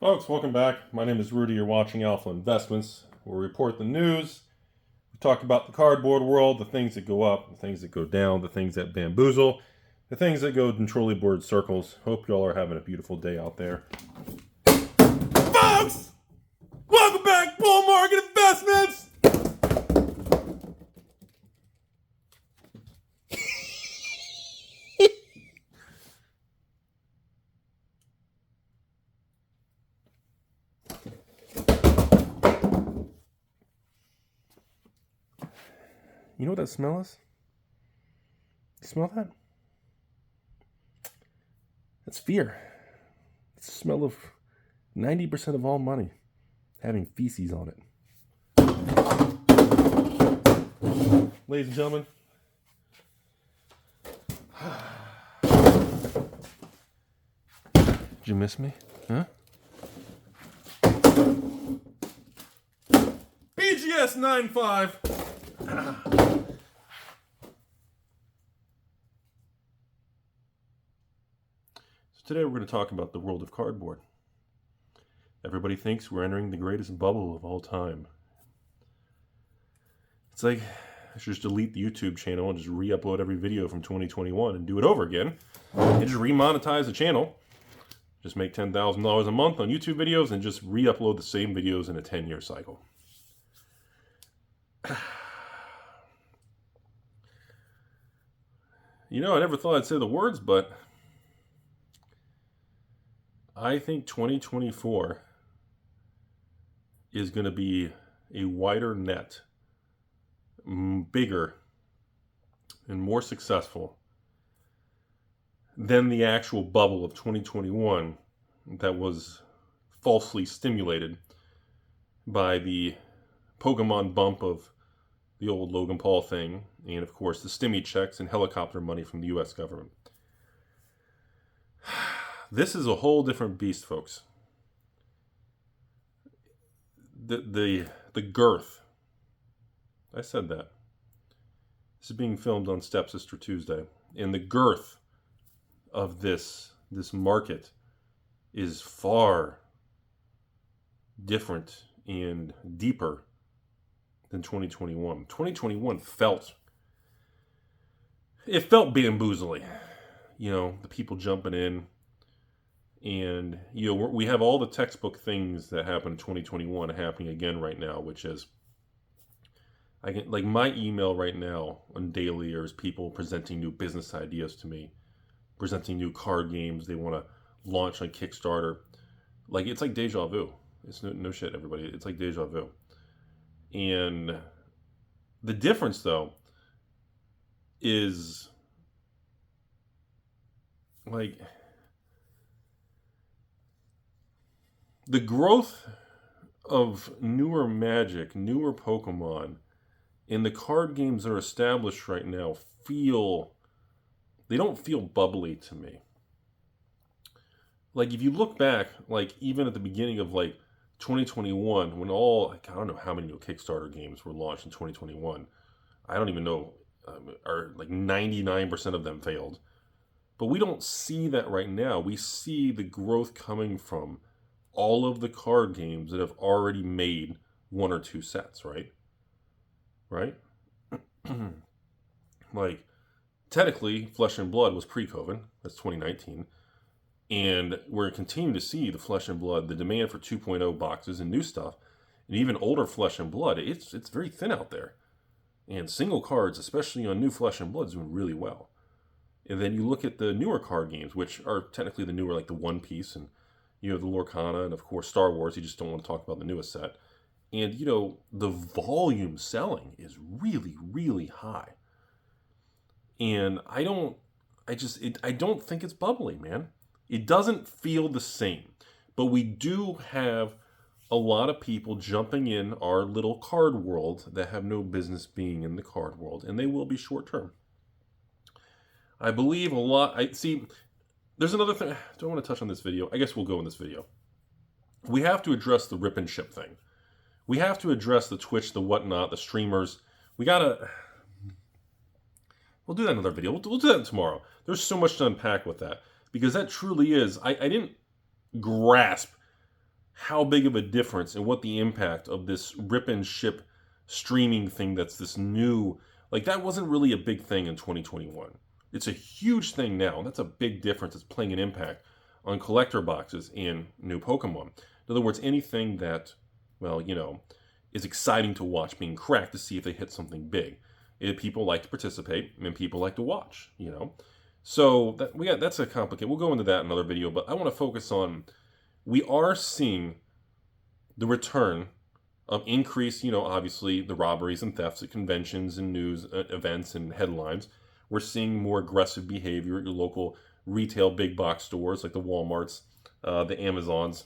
Folks, welcome back. My name is Rudy. You're watching Alpha Investments. We'll report the news. We talk about the cardboard world, the things that go up, the things that go down, the things that bamboozle, the things that go in trolley board circles. Hope y'all are having a beautiful day out there. Folks! Welcome back, Bull Market Investments! You know what that smell is? You smell that? That's fear. It's the smell of 90% of all money having feces on it. Ladies and gentlemen, did you miss me? Huh? BGS 95. Today we're going to talk about the world of cardboard. Everybody thinks we're entering the greatest bubble of all time. It's like I should just delete the YouTube channel and just re-upload every video from 2021 and do it over again. And just remonetize the channel. Just make $10,000 a month on YouTube videos and just re-upload the same videos in a 10-year cycle. You know, I never thought I'd say the words, but I think 2024 is going to be a wider net, bigger, and more successful than the actual bubble of 2021 that was falsely stimulated by the Pokemon bump of the old Logan Paul thing, and of course the stimmy checks and helicopter money from the U.S. government. This is a whole different beast, folks. The girth. I said that. This is being filmed on Stepsister Tuesday. And the girth of this market is far different and deeper than 2021. 2021 felt bamboozling. You know, the people jumping in. And, you know, we have all the textbook things that happened in 2021 happening again right now, which is, my email right now on daily is people presenting new business ideas to me, presenting new card games they want to launch on Kickstarter. It's like deja vu. It's no shit, everybody. It's like deja vu. And the difference, though, is, the growth of newer Magic, newer Pokemon, and the card games that are established right now they don't feel bubbly to me. If you look back, even at the beginning of 2021, when I don't know how many new Kickstarter games were launched in 2021. I don't even know, 99% of them failed. But we don't see that right now. We see the growth coming from all of the card games that have already made one or two sets, right? Right? Technically, Flesh and Blood was pre-COVID. That's 2019. And we're continuing to see the Flesh and Blood, the demand for 2.0 boxes and new stuff, and even older Flesh and Blood. It's very thin out there. And single cards, especially on new Flesh and Blood, is doing really well. And then you look at the newer card games, which are technically the newer, the One Piece and the Lorcana, and of course Star Wars. You just don't want to talk about the newest set. And, the volume selling is really, really high. And I don't think it's bubbly, man. It doesn't feel the same. But we do have a lot of people jumping in our little card world that have no business being in the card world. And they will be short term. I believe a lot. There's another thing. I don't want to touch on this video. I guess we'll go in this video. We have to address the rip and ship thing. We have to address the Twitch, the whatnot, the streamers. We'll do that in another video. We'll do that tomorrow. There's so much to unpack with that. Because that truly is, I didn't grasp how big of a difference and what the impact of this rip and ship streaming thing that's this new, like that wasn't really a big thing in 2021. It's a huge thing now. And that's a big difference. It's playing an impact on collector boxes and new Pokemon. In other words, anything that, well, is exciting to watch being cracked to see if they hit something big. People like to participate and people like to watch, So that's a complicated. We'll go into that in another video, but I want to focus on, we are seeing the return of increase, obviously the robberies and thefts at conventions and news events and headlines. We're seeing more aggressive behavior at your local retail big box stores like the Walmarts, the Amazons,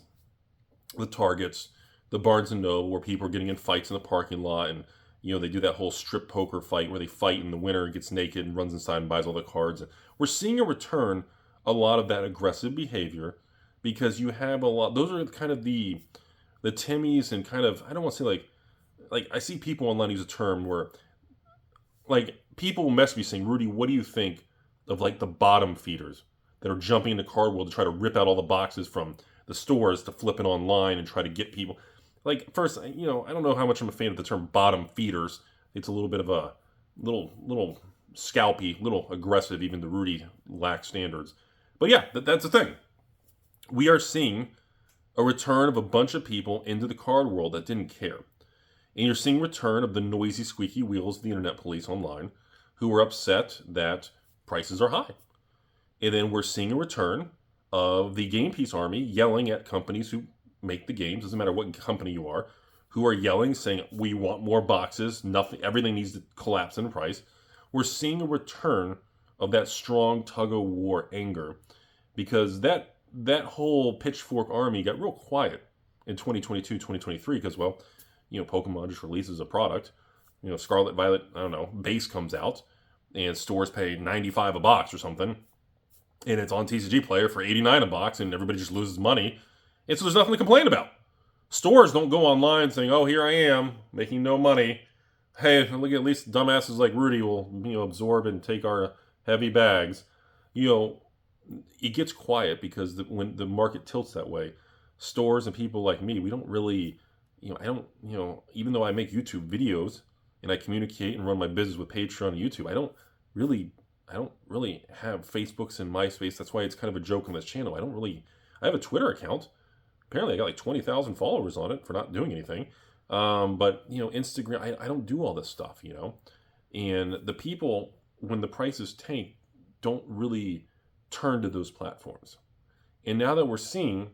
the Targets, the Barnes & Noble, where people are getting in fights in the parking lot, and they do that whole strip poker fight where they fight and the winner gets naked and runs inside and buys all the cards. And we're seeing a return, a lot of that aggressive behavior, because you have a lot, those are kind of the Timmies and kind of, I don't want to say like I see people online use a term where like people will mess me saying, Rudy, what do you think of like the bottom feeders that are jumping into card world to try to rip out all the boxes from the stores to flip it online and try to get people? Like, first, I don't know how much I'm a fan of the term bottom feeders. It's a little bit of a little scalpy, little aggressive, even to Rudy lacks standards. But yeah, that's the thing. We are seeing a return of a bunch of people into the card world that didn't care. And you're seeing return of the noisy, squeaky wheels of the internet police online who are upset that prices are high. And then we're seeing a return of the game piece army yelling at companies who make the games, doesn't matter what company you are, who are yelling, saying, we want more boxes, everything needs to collapse in price. We're seeing a return of that strong tug-of-war anger, because that whole pitchfork army got real quiet in 2022, 2023, because, well, Pokemon just releases a product, Scarlet Violet, I don't know, base comes out, and stores pay $95 a box or something, and it's on TCG Player for $89 a box, and everybody just loses money. And so there's nothing to complain about. Stores don't go online saying, oh, here I am, making no money. Hey, look, at least dumbasses like Rudy will, absorb and take our heavy bags. It gets quiet because when the market tilts that way, stores and people like me, we don't really, even though I make YouTube videos and I communicate and run my business with Patreon and YouTube, I don't really have Facebooks and MySpace. That's why it's kind of a joke on this channel. I have a Twitter account. Apparently I got like 20,000 followers on it for not doing anything. But, Instagram, I don't do all this stuff, And the people, when the prices tank, don't really turn to those platforms. And now that we're seeing,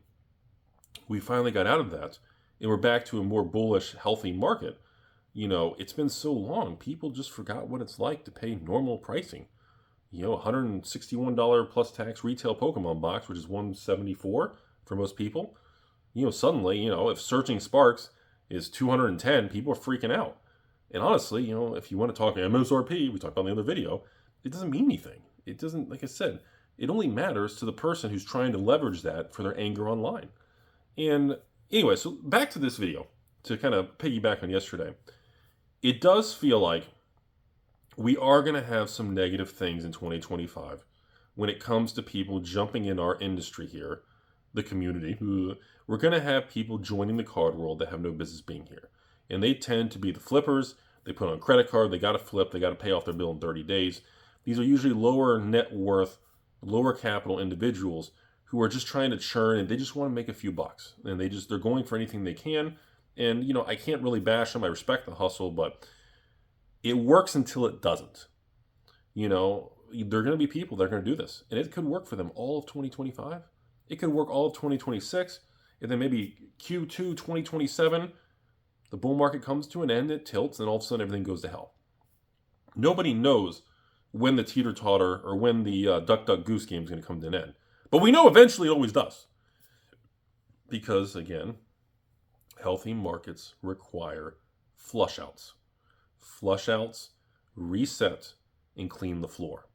we finally got out of that, and we're back to a more bullish, healthy market. It's been so long, people just forgot what it's like to pay normal pricing. $161 plus tax retail Pokemon box, which is $174 for most people. Suddenly, if searching Sparks is $210, people are freaking out. And honestly, if you want to talk MSRP, we talked about in the other video, it doesn't mean anything. It doesn't, like I said, it only matters to the person who's trying to leverage that for their anger online. And anyway, so back to this video to kind of piggyback on yesterday. It does feel like we are going to have some negative things in 2025 when it comes to people jumping in our industry here, the community. We're going to have people joining the card world that have no business being here. And they tend to be the flippers. They put on a credit card. They got to flip. They got to pay off their bill in 30 days. These are usually lower net worth, lower capital individuals who are just trying to churn, and they just want to make a few bucks. And they're going for anything they can. And, I can't really bash them. I respect the hustle, but it works until it doesn't. There are going to be people that are going to do this. And it could work for them all of 2025. It could work all of 2026. And then maybe Q2 2027, the bull market comes to an end, it tilts, and all of a sudden everything goes to hell. Nobody knows when the teeter-totter or when the duck-duck-goose game is going to come to an end. But we know eventually it always does. Because, again, healthy markets require flush-outs. Flush-outs, reset, and clean the floor.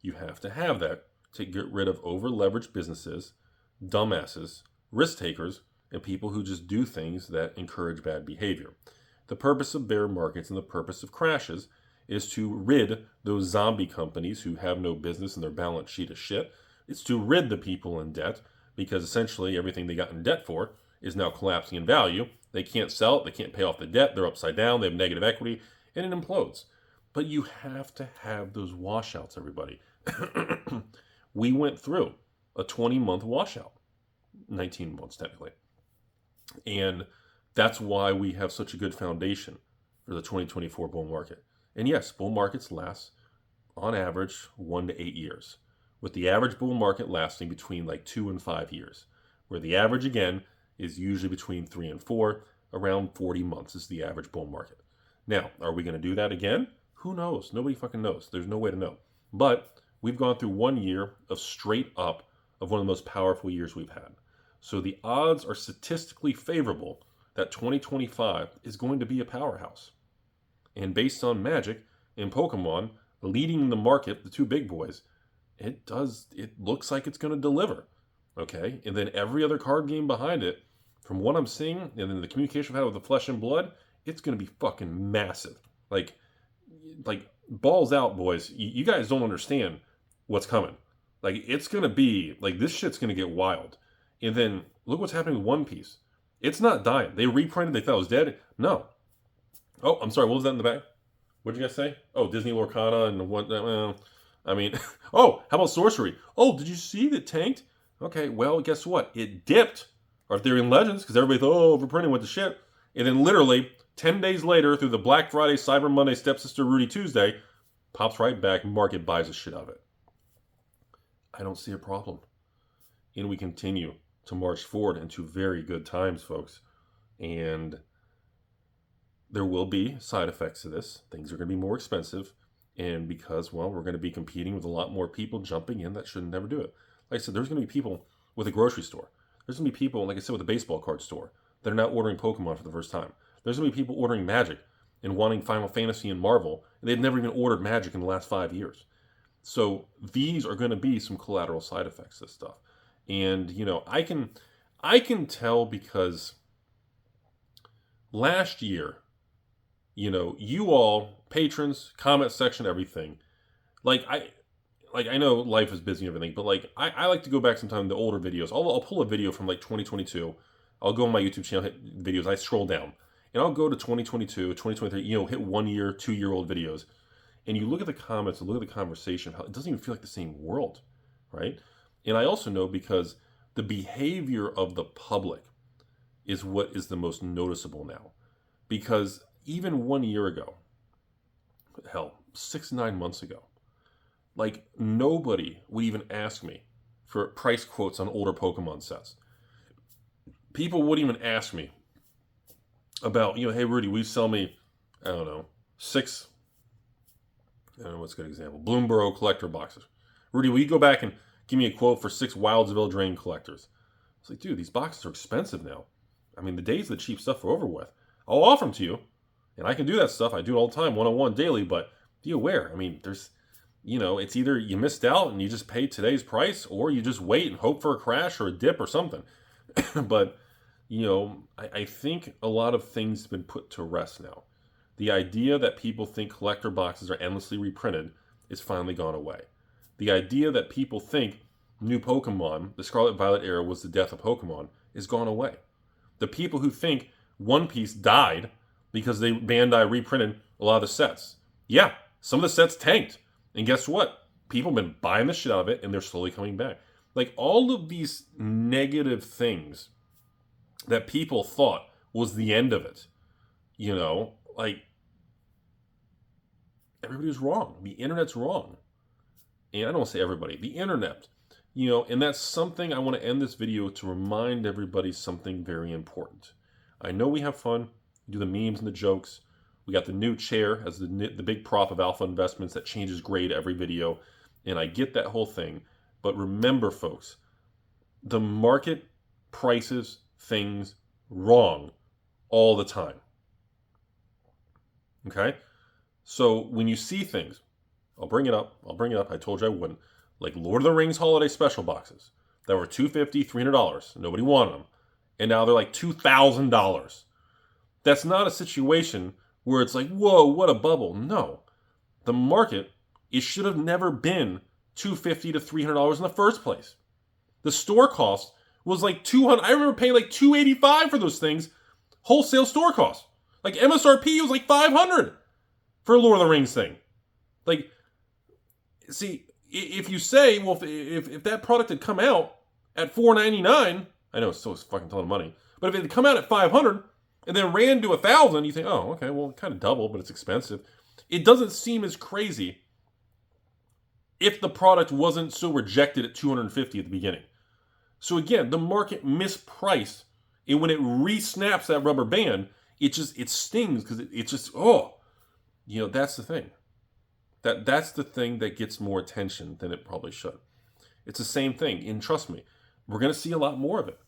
You have to have that to get rid of over-leveraged businesses, dumbasses, risk takers, and people who just do things that encourage bad behavior. The purpose of bear markets and the purpose of crashes is to rid those zombie companies who have no business and their balance sheet is shit. It's to rid the people in debt, because essentially everything they got in debt for is now collapsing in value. They can't sell it. They can't pay off the debt. They're upside down. They have negative equity, and it implodes. But you have to have those washouts, everybody. We went through a 20-month washout, 19 months technically. And that's why we have such a good foundation for the 2024 bull market. And yes, bull markets last on average 1 to 8 years, with the average bull market lasting between like 2 and 5 years, where the average again is usually between 3 and 4, around 40 months is the average bull market. Now, are we going to do that again? Who knows? Nobody fucking knows. There's no way to know. But we've gone through 1 year of straight up of one of the most powerful years we've had. So the odds are statistically favorable that 2025 is going to be a powerhouse. And based on Magic and Pokemon leading the market, the two big boys, it looks like it's going to deliver. Okay? And then every other card game behind it, from what I'm seeing, and then the communication I've had with the Flesh and Blood, it's going to be fucking massive. Like balls out, boys. You guys don't understand what's coming. Like, it's going to be, like, this shit's going to get wild. And then look what's happening with One Piece. It's not dying. They reprinted, they thought it was dead. No. Oh, I'm sorry, what was that in the back? What did you guys say? Oh, Disney Lorcana and what, I mean, oh, how about Sorcery? Oh, did you see that tanked? Okay, well, guess what? It dipped Arthurian Legends, because everybody thought, oh, overprinting went to shit. And then literally 10 days later, through the Black Friday, Cyber Monday, Stepsister Rudy Tuesday, pops right back, market buys the shit out of it. I don't see a problem. And we continue to march forward into very good times, folks. And there will be side effects to this. Things are going to be more expensive. And because, well, we're going to be competing with a lot more people jumping in that should never do it. Like I said, there's going to be people with a grocery store. There's going to be people, like I said, with a baseball card store that are now ordering Pokemon for the first time. There's going to be people ordering Magic and wanting Final Fantasy and Marvel. And they've never even ordered Magic in the last 5 years. So these are going to be some collateral side effects to this stuff. And, you know, I can tell because last year, you know, you all, patrons, comment section, everything, I know life is busy and everything, but like, I like to go back sometime to older videos. I'll pull a video from like 2022. I'll go on my YouTube channel, hit videos, I scroll down, and I'll go to 2022, 2023, you know, hit 1 year, 2 year old videos. And you look at the comments and look at the conversation, how it doesn't even feel like the same world, right? And I also know because the behavior of the public is what is the most noticeable now. Because even 1 year ago, hell, 6 to 9 months ago, like nobody would even ask me for price quotes on older Pokemon sets. People wouldn't even ask me about, you know, hey Rudy, will you sell me, I don't know, 6, I don't know what's a good example, Bloomborough collector boxes. Rudy, will you go back and give me a quote for 6 Wildsville Drain collectors? It's like, dude, these boxes are expensive now. I mean, the days of the cheap stuff are over with. I'll offer them to you, and I can do that stuff. I do it all the time, one-on-one, daily, but be aware. I mean, there's, you know, it's either you missed out and you just pay today's price, or you just wait and hope for a crash or a dip or something. But, you know, I think a lot of things have been put to rest now. The idea that people think collector boxes are endlessly reprinted is finally gone away. The idea that people think new Pokemon, the Scarlet Violet era, was the death of Pokemon is gone away. The people who think One Piece died because Bandai reprinted a lot of the sets. Yeah, some of the sets tanked. And guess what? People have been buying the shit out of it, and they're slowly coming back. Like, all of these negative things that people thought was the end of it, you know, like, everybody was wrong. The internet's wrong. And I don't want to say everybody, the internet, you know, and that's something I want to end this video to remind everybody something very important. I know we have fun, we do the memes and the jokes. We got the new chair as the big prop of Alpha Investments that changes grade every video. And I get that whole thing. But remember, folks, the market prices things wrong all the time. Okay? So when you see things, I'll bring it up. I told you I wouldn't. Like Lord of the Rings holiday special boxes that were $250, $300. Nobody wanted them. And now they're like $2,000. That's not a situation where it's like, whoa, what a bubble. No. The market, it should have never been $250 to $300 in the first place. The store cost was like 200. I remember paying like $285 for those things, wholesale store cost. Like MSRP was like $500 for a Lord of the Rings thing. Like, see, if you say, well, if that product had come out at $499, I know it's still a fucking ton of money, but if it had come out at $500 and then ran to $1,000, you think, oh, okay, well, kind of double, but it's expensive. It doesn't seem as crazy if the product wasn't so rejected at $250 at the beginning. So again, the market mispriced, and when it re-snaps that rubber band, it stings because it's just, that's the thing. That's the thing that gets more attention than it probably should. It's the same thing, and trust me, we're going to see a lot more of it.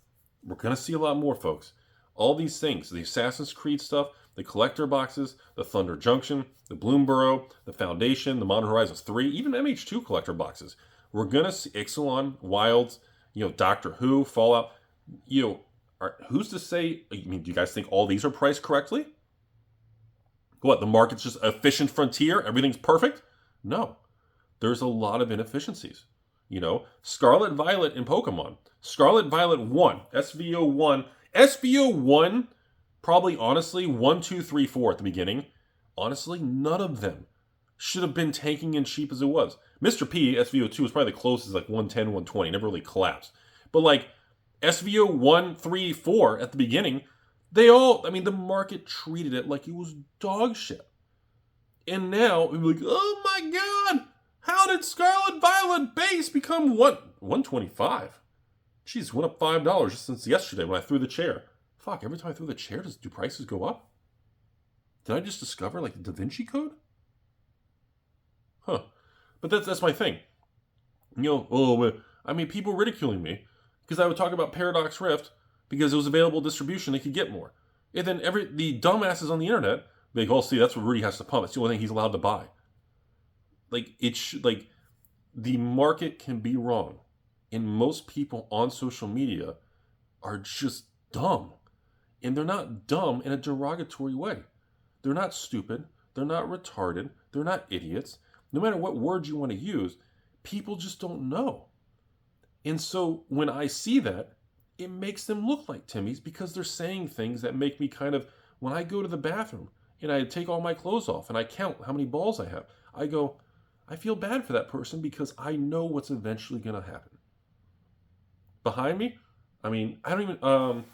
We're going to see a lot more, folks. All these things, the Assassin's Creed stuff, the collector boxes, the Thunder Junction, the Bloomborough, the Foundation, the Modern Horizons 3, even MH2 collector boxes. We're going to see Ixalan, Wilds, Doctor Who, Fallout. Who's to say, do you guys think all these are priced correctly? What, the market's just efficient frontier? Everything's perfect? No. There's a lot of inefficiencies. Scarlet Violet in Pokemon. Scarlet Violet 1, SVO 1. SVO 1, probably honestly, 1, 2, 3, 4 at the beginning. Honestly, none of them should have been tanking and cheap as it was. Mr. P, SVO 2 was probably the closest, like 110, 120. Never really collapsed. But like SVO 1, 3, 4 at the beginning, the market treated it like it was dog shit. And now, we're like, oh my God, how did Scarlet Violet base become 125? Jeez, went up $5 just since yesterday when I threw the chair. Fuck, every time I throw the chair, do prices go up? Did I just discover, like, the Da Vinci Code? Huh. But that's my thing. People ridiculing me because I would talk about Paradox Rift because it was available distribution, they could get more. And then the dumbasses on the internet, they go, see, that's what Rudy has to pump. It's the only thing he's allowed to buy. The market can be wrong. And most people on social media are just dumb. And they're not dumb in a derogatory way. They're not stupid. They're not retarded. They're not idiots. No matter what word you want to use, people just don't know. And so when I see that, it makes them look like Timmy's because they're saying things that make me when I go to the bathroom and I take all my clothes off and I count how many balls I have, I go, I feel bad for that person because I know what's eventually going to happen. Behind me, I don't even,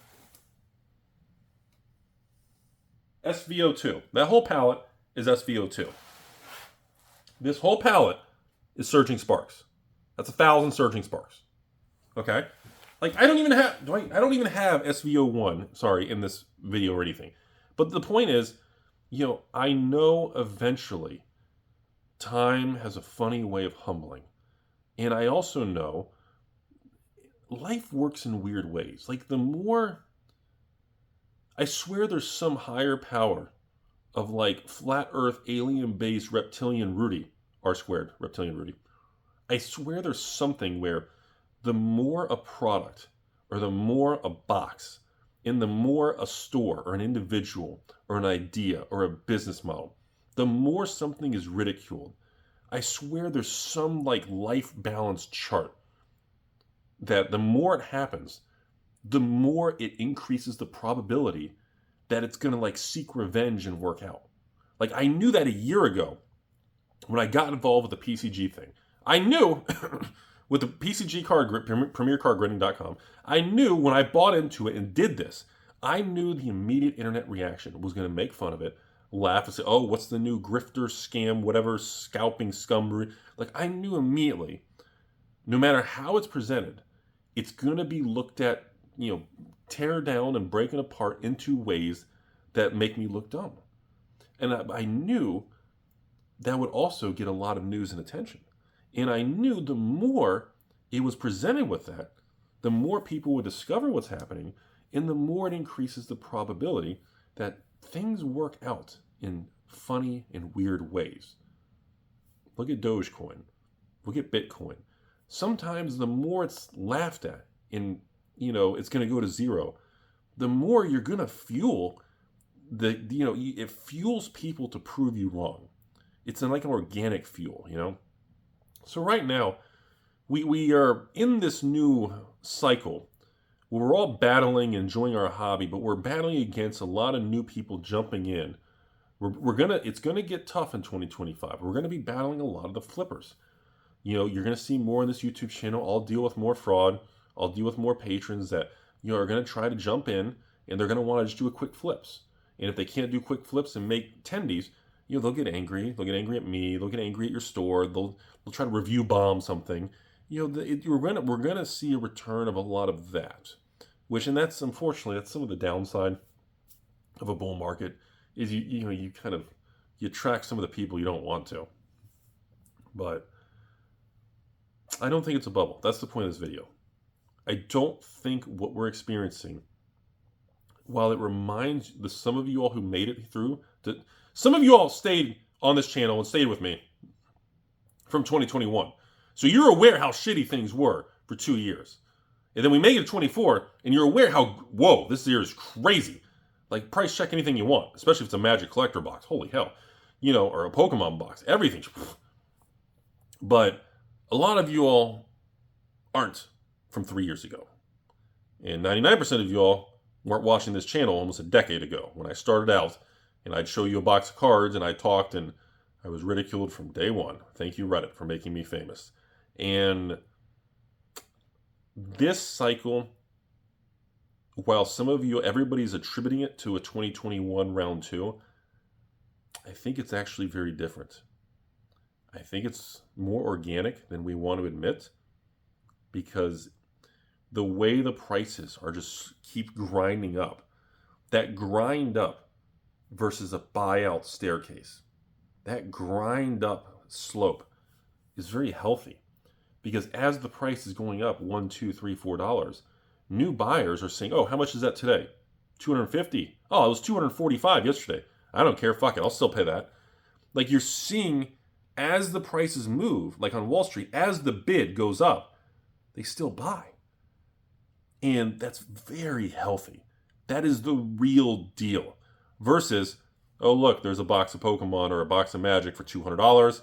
SVO2. That whole palette is SVO2. This whole palette is Surging Sparks. That's 1,000 Surging Sparks. Okay? Like, I don't even have SVO1, in this video or anything. But the point is, I know eventually time has a funny way of humbling. And I also know life works in weird ways. Like, I swear there's some higher power of like flat earth, alien-based reptilian Rudy, R-squared, reptilian Rudy. I swear there's something where the more a product or the more a box and the more a store or an individual or an idea or a business model, the more something is ridiculed. I swear there's some like life balance chart that the more it happens, the more it increases the probability that it's going to like seek revenge and work out. Like I knew that a year ago when I got involved with the PCG thing. I knew with the PCG card grid, premiercardgrading.com, I knew when I bought into it and did this, I knew the immediate internet reaction was going to make fun of it, laugh and say, oh, what's the new grifter, scam, whatever, scalping scum. Like I knew immediately, no matter how it's presented, it's going to be looked at, tear down and breaking apart into ways that make me look dumb. And I knew that would also get a lot of news and attention. And I knew the more it was presented with that, the more people would discover what's happening, and the more it increases the probability that things work out in funny and weird ways. Look at Dogecoin. Look at Bitcoin. Sometimes the more it's laughed at and it's going to go to zero, the more you're going to fuel it fuels people to prove you wrong. It's like an organic fuel, So right now, we are in this new cycle we're all battling, enjoying our hobby, but we're battling against a lot of new people jumping in. It's gonna get tough in 2025. We're gonna be battling a lot of the flippers. You're gonna see more on this YouTube channel. I'll deal with more fraud. I'll deal with more patrons that are gonna try to jump in, and they're gonna want to just do a quick flips. And if they can't do quick flips and make tendies, they'll get angry. They'll get angry at me. They'll get angry at your store. They'll try to review bomb something. We're gonna see a return of a lot of that, and that's unfortunately some of the downside of a bull market is you attract some of the people you don't want to. But I don't think it's a bubble. That's the point of this video. I don't think what we're experiencing, while it reminds some of you all who made it through, some of you all stayed on this channel and stayed with me from 2021. So you're aware how shitty things were for 2 years. And then we make it to 24, and you're aware how, whoa, this year is crazy. Like, price check anything you want, especially if it's a Magic Collector box. Holy hell. Or a Pokemon box. Everything. But a lot of you all aren't from 3 years ago. And 99% of you all weren't watching this channel almost a decade ago when I started out, and I'd show you a box of cards, and I talked, and I was ridiculed from day one. Thank you, Reddit, for making me famous. And this cycle, while some of you, everybody's attributing it to a 2021 round 2, I think it's actually very different. I think it's more organic than we want to admit, because the way the prices are just keep grinding up, that grind up versus a buyout staircase, that grind up slope is very healthy, because as the price is going up $1, $2, $3, $4, new buyers are saying, oh, how much is that today? $250. Oh, it was $245 yesterday. I don't care. Fuck it. I'll still pay that. Like, you're seeing as the prices move, like on Wall Street, as the bid goes up, they still buy. And that's very healthy. That is the real deal. Versus, oh, look, there's a box of Pokemon or a box of Magic for $200.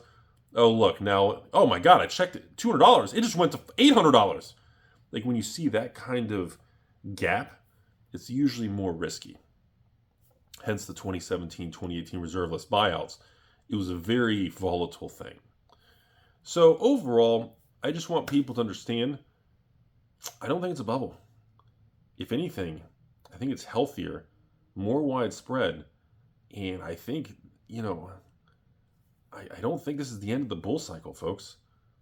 Oh, look, now, oh my God, I checked it. $200. It just went to $800. Like, when you see that kind of gap, it's usually more risky. Hence the 2017, 2018 reserve list buyouts. It was a very volatile thing. So overall, I just want people to understand, I don't think it's a bubble. If anything, I think it's healthier, more widespread, and I think, I don't think this is the end of the bull cycle, folks.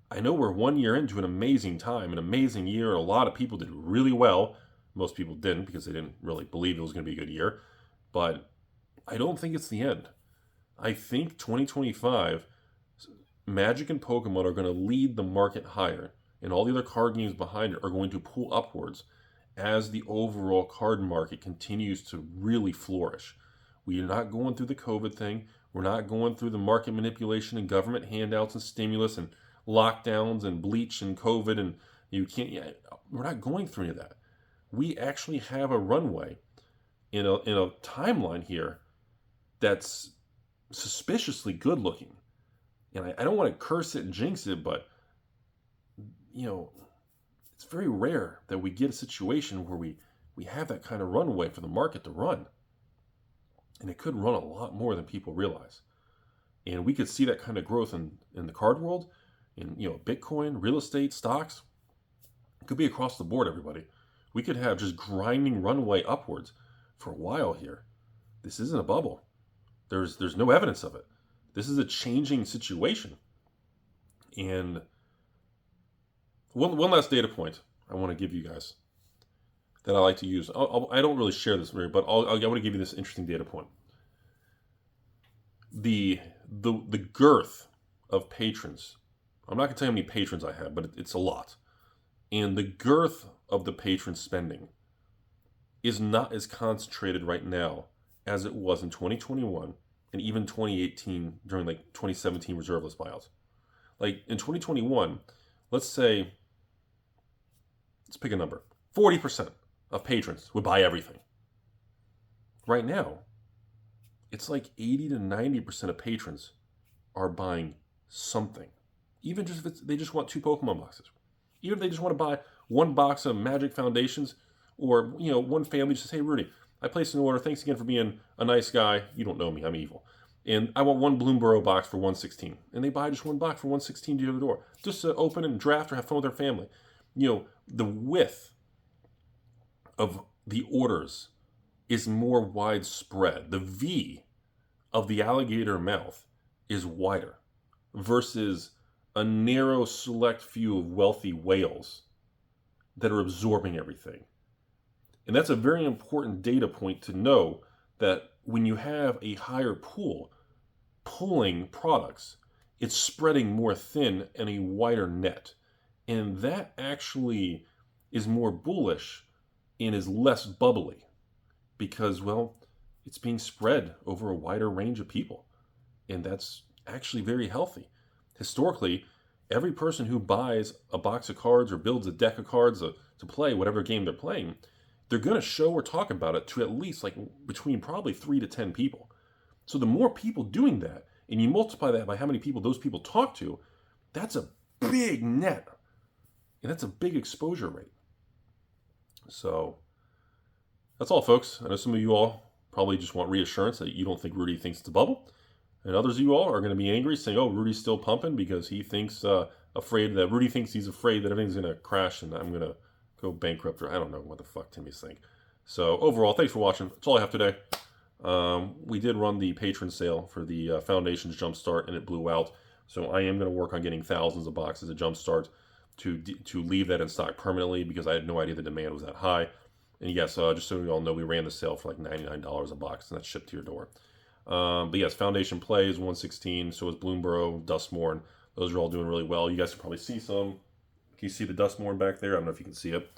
I know we're 1 year into an amazing time, an amazing year. A lot of people did really well. Most people didn't because they didn't really believe it was going to be a good year. But I don't think it's the end. I think 2025, Magic and Pokemon are going to lead the market higher, and all the other card games behind it are going to pull upwards as the overall card market continues to really flourish. We are not going through the COVID thing. We're not going through the market manipulation and government handouts and stimulus and lockdowns and bleach and COVID, and we're not going through any of that. We actually have a runway in a timeline here that's suspiciously good looking. And I don't want to curse it and jinx it, but it's very rare that we get a situation where we have that kind of runway for the market to run. And it could run a lot more than people realize. And we could see that kind of growth in the card world, in Bitcoin, real estate, stocks. It could be across the board, everybody. We could have just grinding runway upwards for a while here. This isn't a bubble. There's no evidence of it. This is a changing situation. And one last data point I want to give you guys that I like to use. I don't really share this very, but I want to give you this interesting data point. The girth of patrons. I'm not going to tell you how many patrons I have, but it's a lot. And the girth of the patron spending is not as concentrated right now as it was in 2021 and even 2018 during 2017 reserve list buyouts. Like in 2021, let's pick a number. 40% of patrons would buy everything. Right now, it's like 80 to 90% of patrons are buying something. Even just if they just want 2 Pokemon boxes. Even if they just want to buy 1 box of Magic Foundations Or, you know, one family just says, hey, Rudy, I placed an order. Thanks again for being a nice guy. You don't know me. I'm evil. And I want one Bloomberg box for $116. And they buy just one box for $116 to the door. Just to open and draft or have fun with their family. You know, the width of the orders is more widespread. The V of the alligator mouth is wider versus a narrow select few of wealthy whales that are absorbing everything. And that's a very important data point to know, that when you have a higher pool pulling products, it's spreading more thin and a wider net. And that actually is more bullish and is less bubbly because, well, it's being spread over a wider range of people. And that's actually very healthy. Historically, every person who buys a box of cards or builds a deck of cards to play whatever game they're playing, they're going to show or talk about it to at least like between probably 3 to 10 people. So the more people doing that, and you multiply that by how many people those people talk to, that's a big net. And that's a big exposure rate. So that's all, folks. I know some of you all probably just want reassurance that you don't think Rudy thinks it's a bubble. And others of you all are going to be angry, saying, oh, Rudy's still pumping because he thinks Rudy thinks he's afraid that everything's going to crash and I'm going to go bankrupt, or I don't know what the fuck Timmy's think. So overall, thanks for watching. That's all I have today. We did run the patron sale for the Foundations Jumpstart, and it blew out. So I am going to work on getting thousands of boxes of Jumpstart to leave that in stock permanently, because I had no idea the demand was that high. And yes, just so you all know, we ran the sale for like $99 a box, and that's shipped to your door. But yes, Foundation Play is 116, so is Bloomberg, Dustmorn. Those are all doing really well. You guys can probably see some. Can you see the Dustmorn back there? I don't know if you can see it.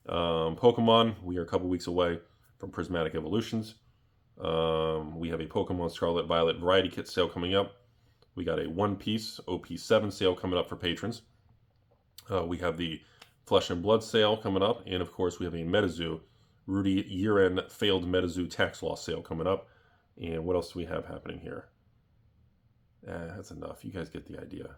Pokemon, we are a couple weeks away from Prismatic Evolutions. We have a Pokemon Scarlet Violet Variety Kit sale coming up. We got a One Piece OP7 sale coming up for patrons. We have the Flesh and Blood sale coming up. And of course, we have a MetaZoo Rudy year-end failed MetaZoo tax loss sale coming up. And what else do we have happening here? That's enough. You guys get the idea.